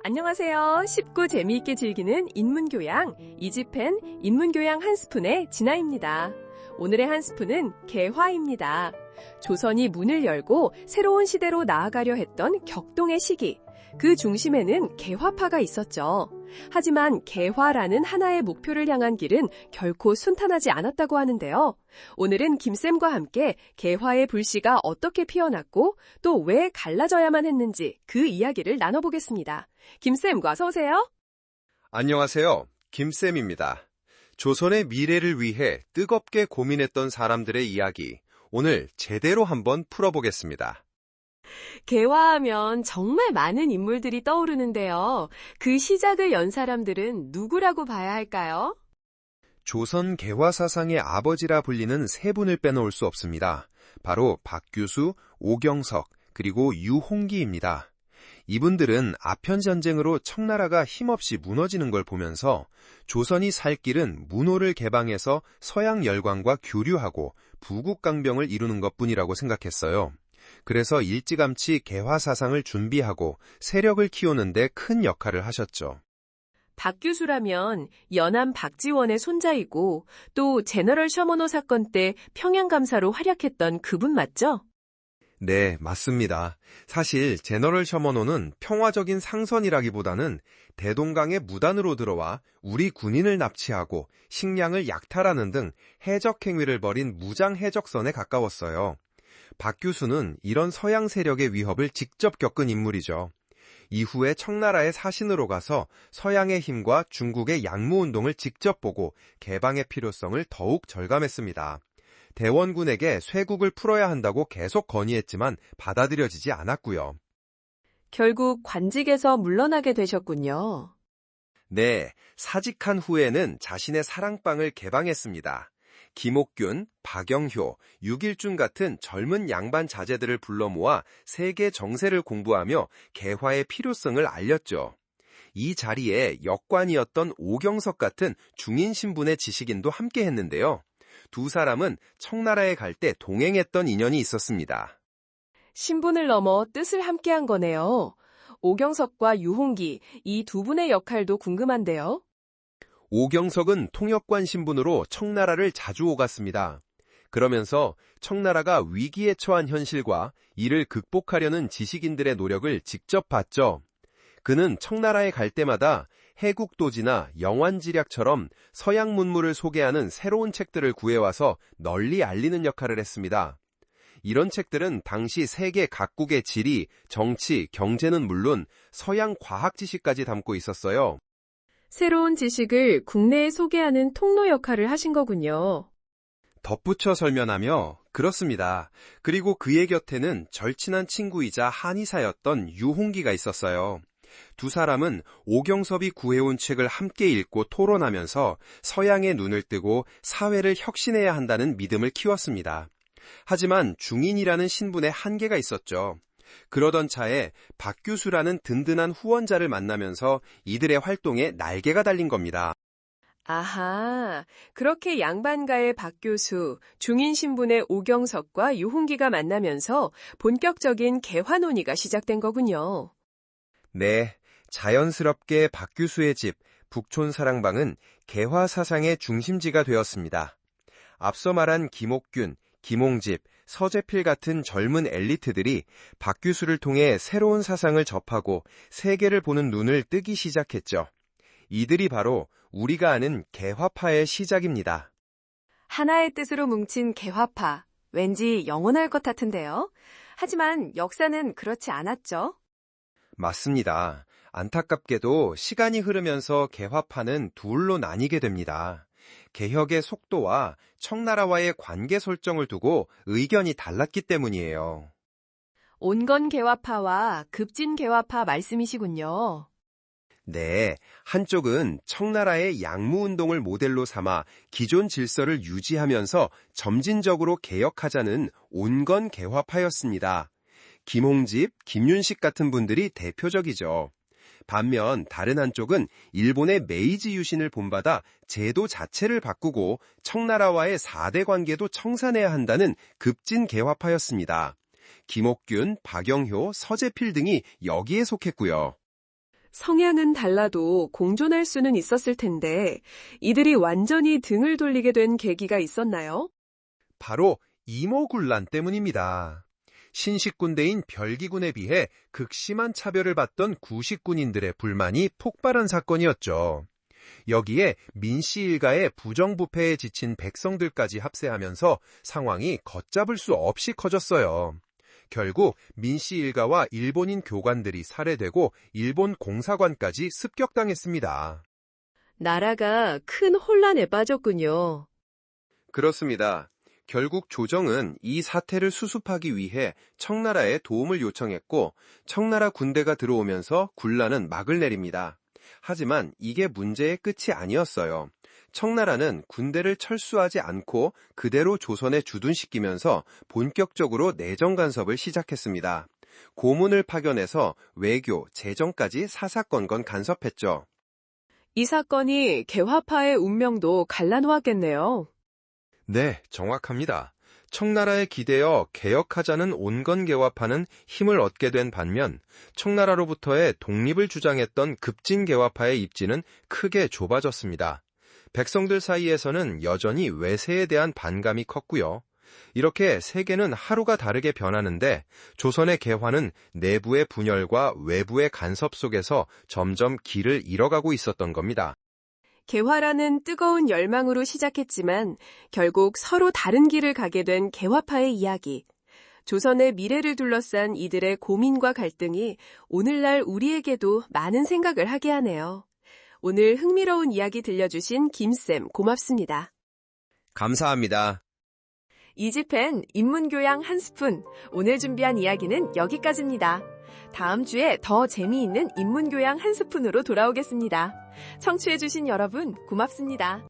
안녕하세요. 쉽고 재미있게 즐기는 인문교양, 이지펜 인문교양 한 스푼의 진아입니다. 오늘의 한 스푼은 개화입니다. 조선이 문을 열고 새로운 시대로 나아가려 했던 격동의 시기, 그 중심에는 개화파가 있었죠. 하지만 개화라는 하나의 목표를 향한 길은 결코 순탄하지 않았다고 하는데요. 오늘은 김쌤과 함께 개화의 불씨가 어떻게 피어났고 또 왜 갈라져야만 했는지 그 이야기를 나눠보겠습니다. 김쌤, 어서 오세요. 안녕하세요. 김쌤입니다. 조선의 미래를 위해 뜨겁게 고민했던 사람들의 이야기, 오늘 제대로 한번 풀어보겠습니다. 개화하면 정말 많은 인물들이 떠오르는데요. 그 시작을 연 사람들은 누구라고 봐야 할까요? 조선 개화 사상의 아버지라 불리는 세 분을 빼놓을 수 없습니다. 바로 박규수, 오경석, 그리고 유홍기입니다. 이분들은 아편전쟁으로 청나라가 힘없이 무너지는 걸 보면서 조선이 살 길은 문호를 개방해서 서양 열강과 교류하고 부국강병을 이루는 것뿐이라고 생각했어요. 그래서 일찌감치 개화 사상을 준비하고 세력을 키우는 데 큰 역할을 하셨죠. 박규수라면 연암 박지원의 손자이고 또 제너럴 셔머노 사건 때 평양감사로 활약했던 그분 맞죠? 네, 맞습니다. 사실 제너럴 셔머노는 평화적인 상선이라기보다는 대동강에 무단으로 들어와 우리 군인을 납치하고 식량을 약탈하는 등 해적 행위를 벌인 무장 해적선에 가까웠어요. 박규수는 이런 서양 세력의 위협을 직접 겪은 인물이죠. 이후에 청나라의 사신으로 가서 서양의 힘과 중국의 양무운동을 직접 보고 개방의 필요성을 더욱 절감했습니다. 대원군에게 쇄국을 풀어야 한다고 계속 건의했지만 받아들여지지 않았고요. 결국 관직에서 물러나게 되셨군요. 네, 사직한 후에는 자신의 사랑방을 개방했습니다. 김옥균, 박영효, 유길준 같은 젊은 양반 자제들을 불러 모아 세계 정세를 공부하며 개화의 필요성을 알렸죠. 이 자리에 역관이었던 오경석 같은 중인 신분의 지식인도 함께 했는데요. 두 사람은 청나라에 갈 때 동행했던 인연이 있었습니다. 신분을 넘어 뜻을 함께한 거네요. 오경석과 유홍기, 이 두 분의 역할도 궁금한데요. 오경석은 통역관 신분으로 청나라를 자주 오갔습니다. 그러면서 청나라가 위기에 처한 현실과 이를 극복하려는 지식인들의 노력을 직접 봤죠. 그는 청나라에 갈 때마다 해국도지나 영환지략처럼 서양 문물을 소개하는 새로운 책들을 구해와서 널리 알리는 역할을 했습니다. 이런 책들은 당시 세계 각국의 지리, 정치, 경제는 물론 서양 과학 지식까지 담고 있었어요. 새로운 지식을 국내에 소개하는 통로 역할을 하신 거군요. 덧붙여 설명하며 그렇습니다. 그리고 그의 곁에는 절친한 친구이자 한의사였던 유홍기가 있었어요. 두 사람은 오경섭이 구해온 책을 함께 읽고 토론하면서 서양의 눈을 뜨고 사회를 혁신해야 한다는 믿음을 키웠습니다. 하지만 중인이라는 신분에 한계가 있었죠. 그러던 차에 박규수라는 든든한 후원자를 만나면서 이들의 활동에 날개가 달린 겁니다. 아하, 그렇게 양반가의 박교수, 중인 신분의 오경석과 유홍기가 만나면서 본격적인 개화 논의가 시작된 거군요. 네, 자연스럽게 박규수의 집 북촌사랑방은 개화 사상의 중심지가 되었습니다. 앞서 말한 김옥균, 김홍집, 서재필 같은 젊은 엘리트들이 박규수를 통해 새로운 사상을 접하고 세계를 보는 눈을 뜨기 시작했죠. 이들이 바로 우리가 아는 개화파의 시작입니다. 하나의 뜻으로 뭉친 개화파, 왠지 영원할 것 같은데요. 하지만 역사는 그렇지 않았죠. 맞습니다. 안타깝게도 시간이 흐르면서 개화파는 둘로 나뉘게 됩니다. 개혁의 속도와 청나라와의 관계 설정을 두고 의견이 달랐기 때문이에요. 온건 개화파와 급진 개화파 말씀이시군요. 네, 한쪽은 청나라의 양무운동을 모델로 삼아 기존 질서를 유지하면서 점진적으로 개혁하자는 온건 개화파였습니다. 김홍집, 김윤식 같은 분들이 대표적이죠. 반면 다른 한쪽은 일본의 메이지 유신을 본받아 제도 자체를 바꾸고 청나라와의 4대 관계도 청산해야 한다는 급진 개화파였습니다. 김옥균, 박영효, 서재필 등이 여기에 속했고요. 성향은 달라도 공존할 수는 있었을 텐데 이들이 완전히 등을 돌리게 된 계기가 있었나요? 바로 이모군란 때문입니다. 신식군대인 별기군에 비해 극심한 차별을 받던 구식군인들의 불만이 폭발한 사건이었죠. 여기에 민씨 일가의 부정부패에 지친 백성들까지 합세하면서 상황이 걷잡을 수 없이 커졌어요. 결국 민씨 일가와 일본인 교관들이 살해되고 일본 공사관까지 습격당했습니다. 나라가 큰 혼란에 빠졌군요. 그렇습니다. 결국 조정은 이 사태를 수습하기 위해 청나라에 도움을 요청했고 청나라 군대가 들어오면서 군란은 막을 내립니다. 하지만 이게 문제의 끝이 아니었어요. 청나라는 군대를 철수하지 않고 그대로 조선에 주둔시키면서 본격적으로 내정 간섭을 시작했습니다. 고문을 파견해서 외교, 재정까지 사사건건 간섭했죠. 이 사건이 개화파의 운명도 갈라놓았겠네요. 네, 정확합니다. 청나라에 기대어 개혁하자는 온건개화파는 힘을 얻게 된 반면 청나라로부터의 독립을 주장했던 급진개화파의 입지는 크게 좁아졌습니다. 백성들 사이에서는 여전히 외세에 대한 반감이 컸고요. 이렇게 세계는 하루가 다르게 변하는데 조선의 개화는 내부의 분열과 외부의 간섭 속에서 점점 길을 잃어가고 있었던 겁니다. 개화라는 뜨거운 열망으로 시작했지만 결국 서로 다른 길을 가게 된 개화파의 이야기. 조선의 미래를 둘러싼 이들의 고민과 갈등이 오늘날 우리에게도 많은 생각을 하게 하네요. 오늘 흥미로운 이야기 들려주신 김쌤 고맙습니다. 감사합니다. 이지펜 인문교양 한 스푼. 오늘 준비한 이야기는 여기까지입니다. 다음 주에 더 재미있는 인문교양 한 스푼으로 돌아오겠습니다. 청취해주신 여러분 고맙습니다.